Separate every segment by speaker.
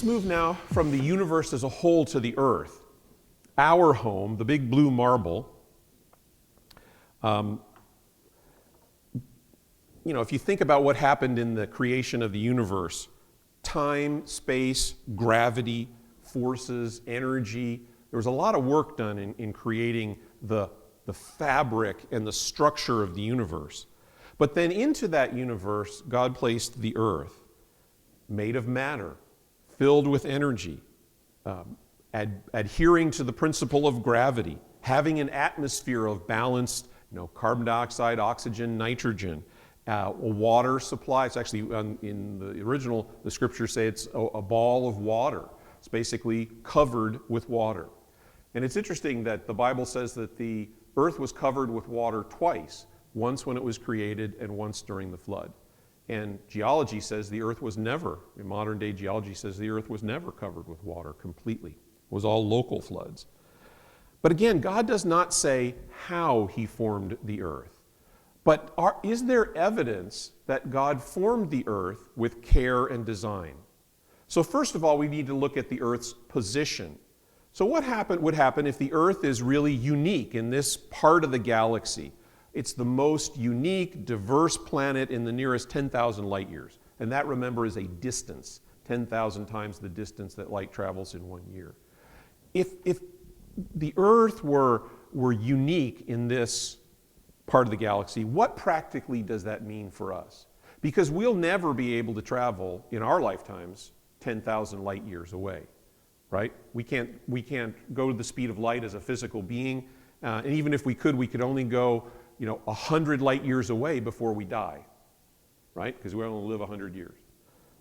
Speaker 1: move now from the universe as a whole to the Earth. Our home, the big blue marble. If you think about what happened in the creation of the universe, time, space, gravity, forces, energy, there was a lot of work done in creating the fabric and the structure of the universe. But then into that universe, God placed the Earth, made of matter, filled with energy, adhering to the principle of gravity, having an atmosphere of balanced carbon dioxide, oxygen, nitrogen, a water supply. It's actually, in the original, the scriptures say it's a ball of water. It's basically covered with water. And it's interesting that the Bible says that the earth was covered with water twice, once when it was created and once during the flood. And geology says the earth was never, in modern day geology says the earth was never covered with water completely. It was all local floods. But again, God does not say how he formed the earth. But is there evidence that God formed the earth with care and design? So first of all, we need to look at the earth's position. So what would happen if the earth is really unique in this part of the galaxy? It's the most unique, diverse planet in the nearest 10,000 light years. And that, remember, is a distance, 10,000 times the distance that light travels in 1 year. If the earth were unique in this part of the galaxy, what practically does that mean for us? Because we'll never be able to travel in our lifetimes 10,000 light years away, right? We can't go to the speed of light as a physical being, and even if we could only go 100 light years away before we die, right? Because we only live 100 years.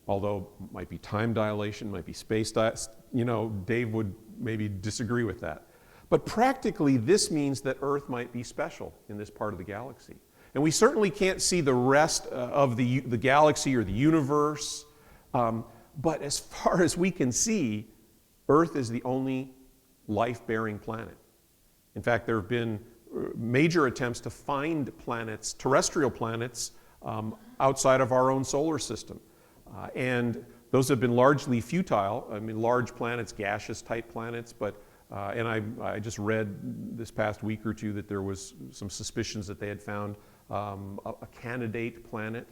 Speaker 1: Although it might be time dilation, might be space Dave would maybe disagree with that. But practically, this means that Earth might be special in this part of the galaxy. And we certainly can't see the rest of the galaxy or the universe, but as far as we can see, Earth is the only life-bearing planet. In fact, there have been major attempts to find planets, terrestrial planets, outside of our own solar system. And those have been largely futile. I mean, large planets, gaseous type planets, but and I just read this past week or two that there was some suspicions that they had found a candidate planet.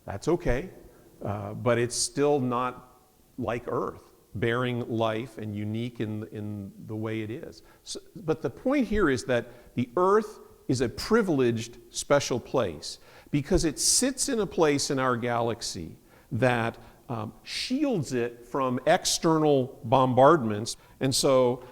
Speaker 1: That's okay, but it's still not like Earth, bearing life and unique in the way it is. So, but the point here is that the Earth is a privileged, special place because it sits in a place in our galaxy that shields it from external bombardments, and so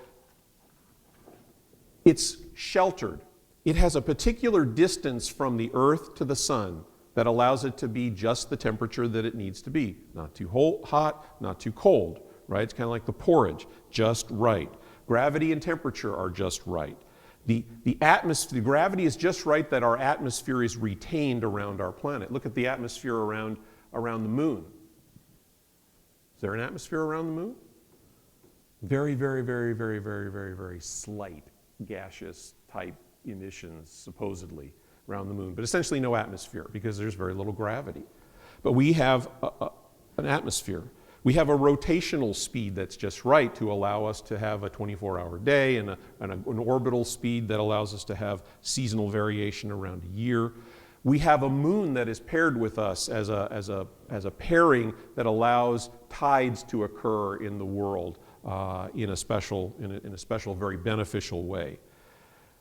Speaker 1: it's sheltered. It has a particular distance from the Earth to the sun that allows it to be just the temperature that it needs to be. Not too hot, not too cold, right? It's kind of like the porridge, just right. Gravity and temperature are just right. The gravity is just right that our atmosphere is retained around our planet. Look at the atmosphere around the moon. Is there an atmosphere around the moon? Very, very, very, very, very, very, very slight gaseous type emissions, supposedly, around the moon. But essentially no atmosphere because there's very little gravity. But we have an atmosphere. We have a rotational speed that's just right to allow us to have a 24-hour day and an orbital speed that allows us to have seasonal variation around a year. We have a moon that is paired with us as a pairing that allows tides to occur in the world in a special, very beneficial way.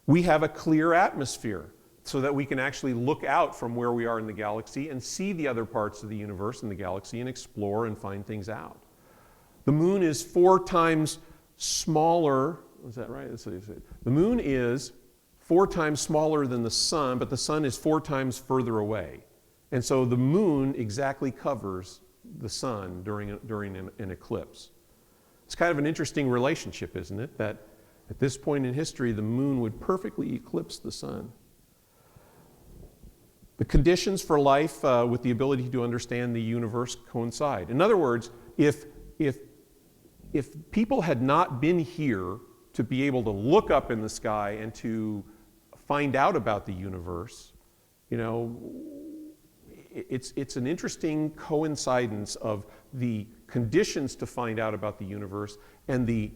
Speaker 1: We have a clear atmosphere so that we can actually look out from where we are in the galaxy and see the other parts of the universe and the galaxy and explore and find things out. The moon is 4 times smaller. Is that right? The moon is 4 times smaller than the sun, but the sun is 4 times further away. And so the moon exactly covers the sun during an eclipse. It's kind of an interesting relationship, isn't it? That at this point in history, the moon would perfectly eclipse the sun. The conditions for life with the ability to understand the universe coincide. In other words, if people had not been here to be able to look up in the sky and to find out about the universe, it's an interesting coincidence of the conditions to find out about the universe, and the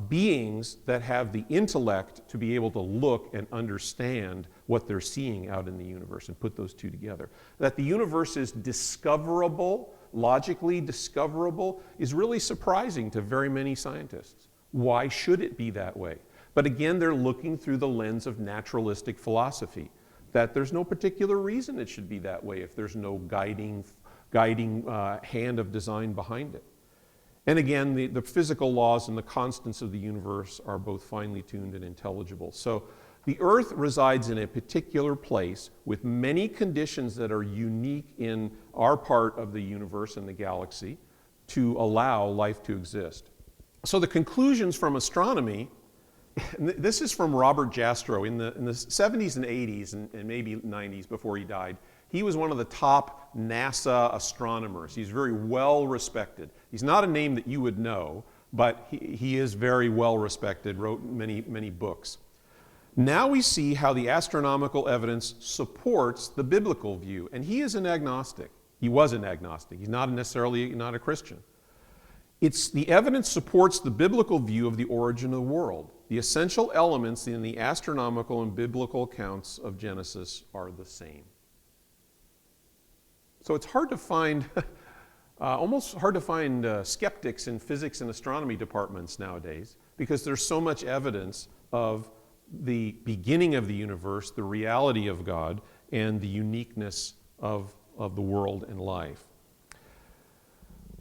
Speaker 1: beings that have the intellect to be able to look and understand what they're seeing out in the universe and put those two together. That the universe is discoverable, logically discoverable, is really surprising to very many scientists. Why should it be that way? But again, they're looking through the lens of naturalistic philosophy, that there's no particular reason it should be that way if there's no guiding hand of design behind it. And again, the physical laws and the constants of the universe are both finely tuned and intelligible. So the Earth resides in a particular place with many conditions that are unique in our part of the universe and the galaxy to allow life to exist. So the conclusions from astronomy, and this is from Robert Jastrow in the 70s and 80s and maybe 90s before he died. He was one of the top NASA astronomers. He's very well respected. He's not a name that you would know, but he is very well respected, wrote many, many books. Now we see how the astronomical evidence supports the biblical view, and he is an agnostic. He was an agnostic. He's not necessarily not a Christian. The evidence supports the biblical view of the origin of the world. The essential elements in the astronomical and biblical accounts of Genesis are the same. So it's hard to find, almost hard to find skeptics in physics and astronomy departments nowadays, because there's so much evidence of the beginning of the universe, the reality of God, and the uniqueness of the world and life.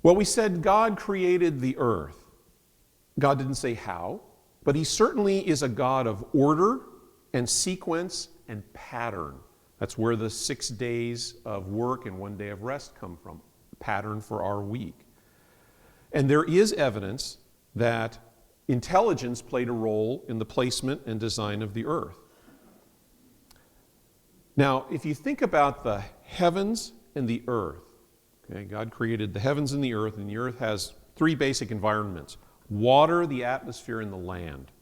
Speaker 1: Well, we said God created the earth. God didn't say how, but he certainly is a God of order and sequence and pattern. That's where the 6 days of work and 1 day of rest come from, pattern for our week. And there is evidence that intelligence played a role in the placement and design of the earth. Now, if you think about the heavens and the earth, okay, God created the heavens and the earth has 3 basic environments: water, the atmosphere, and the land.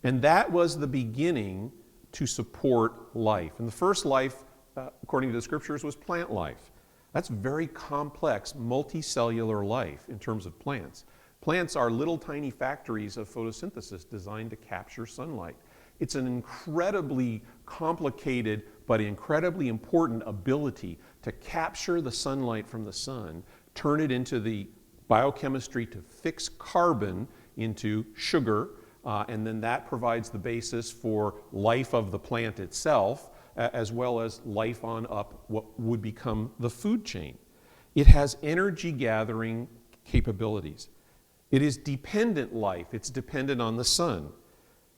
Speaker 1: And that was the beginning to support life. And the first life, according to the scriptures, was plant life. That's very complex, multicellular life in terms of plants. Plants are little tiny factories of photosynthesis designed to capture sunlight. It's an incredibly complicated but incredibly important ability to capture the sunlight from the sun, turn it into the biochemistry to fix carbon into sugar, and then that provides the basis for life of the plant itself, as well as life on up what would become the food chain. It has energy gathering capabilities. It is dependent life. It's dependent on the sun.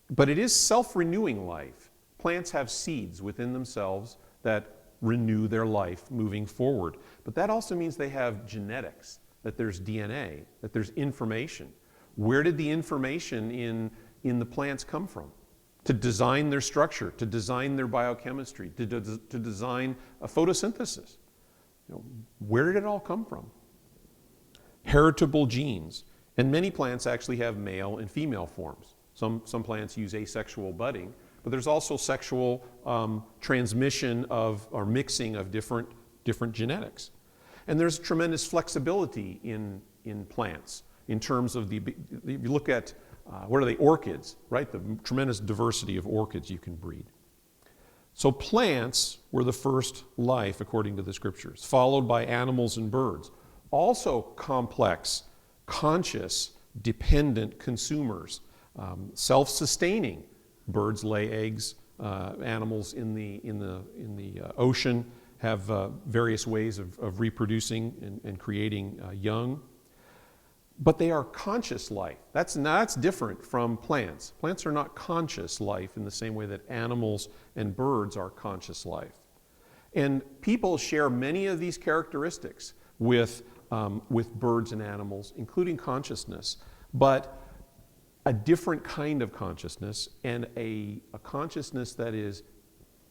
Speaker 1: But it is self-renewing life. Plants have seeds within themselves that renew their life moving forward. But that also means they have genetics, that there's DNA, that there's information. Where did the information in the plants come from? To design their structure, to design their biochemistry, to design a photosynthesis. Where did it all come from? Heritable genes. And many plants actually have male and female forms. Some plants use asexual budding, but there's also sexual transmission or mixing of different genetics. And there's tremendous flexibility in plants in terms of if you look at, what are they, orchids, right? The tremendous diversity of orchids you can breed. So plants were the first life according to the scriptures, followed by animals and birds. Also complex, conscious, dependent consumers, self-sustaining. Birds lay eggs. Animals in the ocean have various ways of reproducing and creating young. But they are conscious life. That's different from plants. Plants are not conscious life in the same way that animals and birds are conscious life. And people share many of these characteristics with birds and animals, including consciousness, but a different kind of consciousness, and a consciousness that is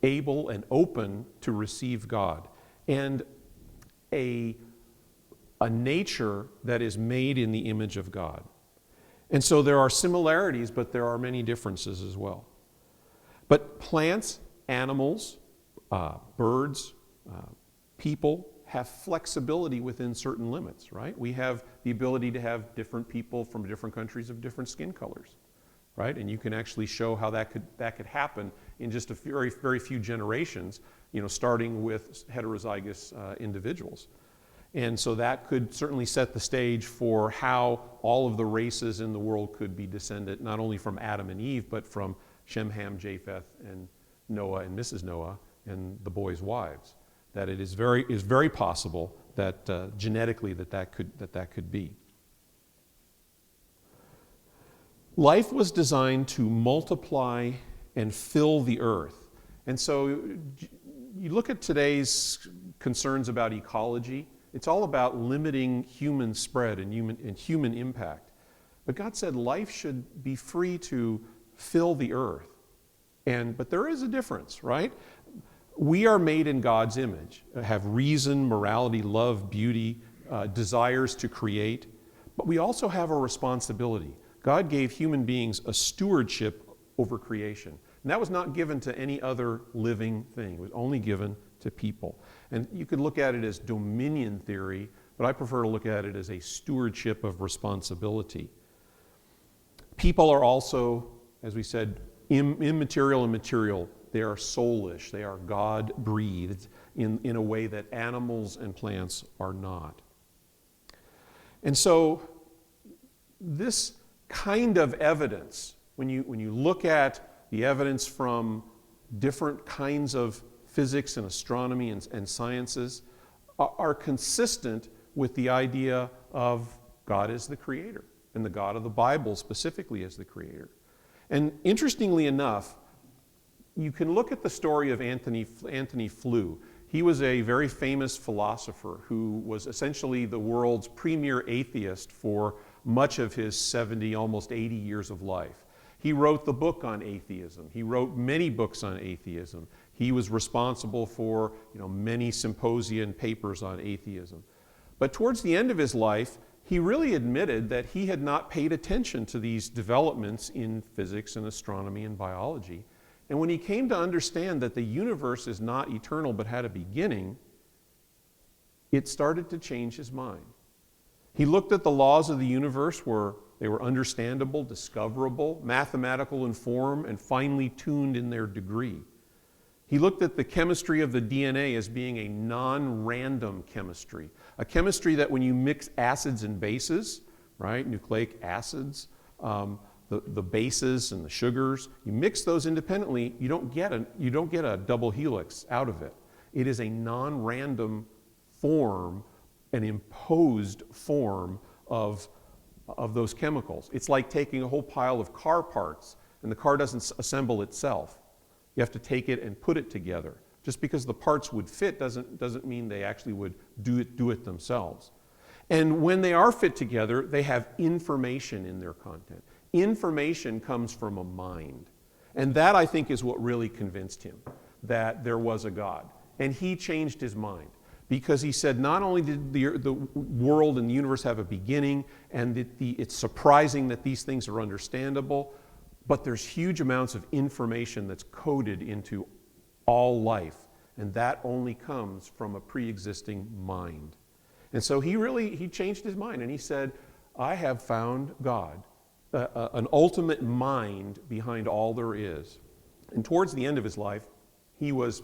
Speaker 1: able and open to receive God, and a nature that is made in the image of God. And so there are similarities, but there are many differences as well. But plants, animals, birds, people have flexibility within certain limits, right? We have the ability to have different people from different countries of different skin colors, right? And you can actually show how that could happen in just a very, very few generations, starting with heterozygous individuals. And so that could certainly set the stage for how all of the races in the world could be descended, not only from Adam and Eve, but from Shem, Ham, Japheth, and Noah and Mrs. Noah, and the boys' wives. That it is very possible that genetically that could be. Life was designed to multiply and fill the earth. And so you look at today's concerns about ecology, it's all about limiting human spread and human impact. But God said life should be free to fill the earth. But there is a difference, right? We are made in God's image, have reason, morality, love, beauty, desires to create, but we also have a responsibility. God gave human beings a stewardship over creation. And that was not given to any other living thing. It was only given to people. And you could look at it as dominion theory, but I prefer to look at it as a stewardship of responsibility. People are also, as we said, immaterial and material. They are soulish. They are God-breathed in a way that animals and plants are not. And so this kind of evidence, when you look at the evidence from different kinds of physics and astronomy and sciences, are consistent with the idea of God as the creator, and the God of the Bible specifically as the creator. And interestingly enough, you can look at the story of Antony Flew. He was a very famous philosopher who was essentially the world's premier atheist for much of his 70, almost 80 years of life. He wrote the book on atheism. He wrote many books on atheism. He was responsible for many symposia and papers on atheism. But towards the end of his life, he really admitted that he had not paid attention to these developments in physics and astronomy and biology. And when he came to understand that the universe is not eternal but had a beginning, it started to change his mind. He looked at the laws of the universe they were understandable, discoverable, mathematical in form, and finely tuned in their degree. He looked at the chemistry of the DNA as being a non-random chemistry, a chemistry that when you mix acids and bases, right, nucleic acids, the bases and the sugars, you mix those independently, you don't get a double helix out of it. It is a non-random form, an imposed form of those chemicals. It's like taking a whole pile of car parts and the car doesn't assemble itself. You have to take it and put it together. Just because the parts would fit doesn't mean they actually would do it themselves. And when they are fit together, they have information in their content. Information comes from a mind. And that, I think, is what really convinced him that there was a God. And he changed his mind because he said not only did the world and the universe have a beginning, and it's surprising that these things are understandable, but there's huge amounts of information that's coded into all life. And that only comes from a pre-existing mind. And so he changed his mind and he said, I have found God, an ultimate mind behind all there is. And towards the end of his life, he was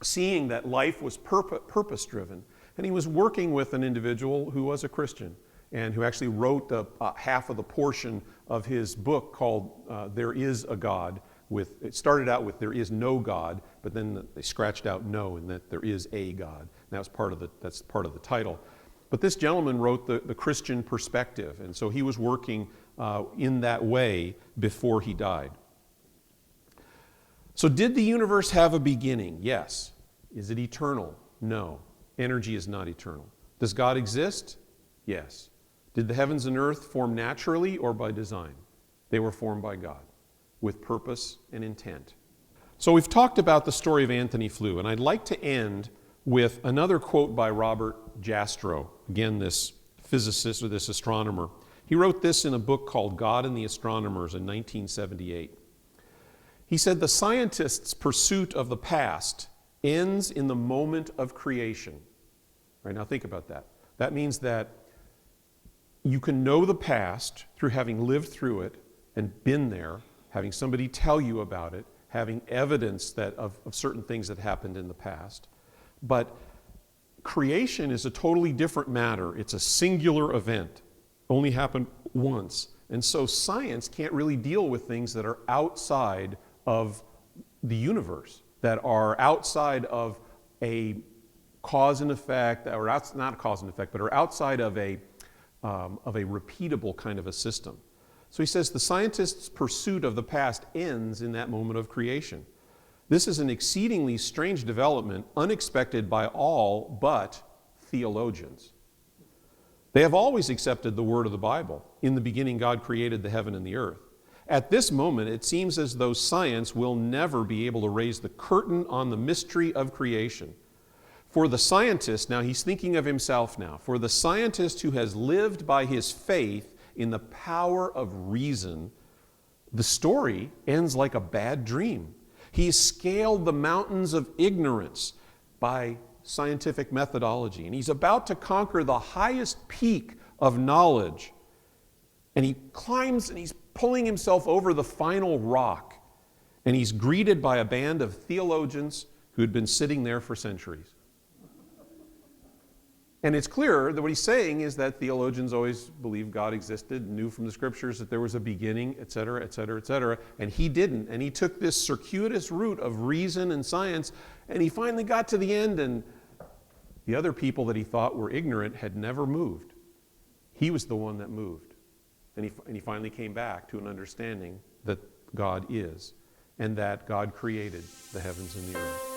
Speaker 1: seeing that life was purpose-driven. And he was working with an individual who was a Christian and who actually wrote half of the portion of his book called There Is a God. It started out with There Is No God, but then they scratched out no and that there is a God. And that's part of the title. But this gentleman wrote the Christian perspective, and so he was working in that way before he died. So did the universe have a beginning? Yes. Is it eternal? No. Energy is not eternal. Does God exist? Yes. Did the heavens and earth form naturally or by design? They were formed by God with purpose and intent. So we've talked about the story of Antony Flew, and I'd like to end with another quote by Robert Jastrow, again this physicist or this astronomer. He wrote this in a book called God and the Astronomers in 1978. He said, "The scientist's pursuit of the past ends in the moment of creation. Right, now think about that. That means that you can know the past through having lived through it and been there, having somebody tell you about it, having evidence of certain things that happened in the past. But creation is a totally different matter. It's a singular event, only happened once. And so science can't really deal with things that are outside of the universe, that are outside of a cause and effect, or not cause and effect, but are outside of a repeatable kind of a system. So he says the scientist's pursuit of the past ends in that moment of creation. This is an exceedingly strange development, unexpected by all but theologians. They have always accepted the word of the Bible. In the beginning, God created the heaven and the earth. At this moment, it seems as though science will never be able to raise the curtain on the mystery of creation. For the scientist, now he's thinking of himself now, for the scientist who has lived by his faith in the power of reason, the story ends like a bad dream. He's scaled the mountains of ignorance by scientific methodology, and he's about to conquer the highest peak of knowledge. And he climbs and he's pulling himself over the final rock, and he's greeted by a band of theologians who had been sitting there for centuries. And it's clear that what he's saying is that theologians always believed God existed, knew from the scriptures that there was a beginning, et cetera, et cetera, et cetera. And he didn't. And he took this circuitous route of reason and science, and he finally got to the end, and the other people that he thought were ignorant had never moved. He was the one that moved. And he finally came back to an understanding that God is, and that God created the heavens and the earth.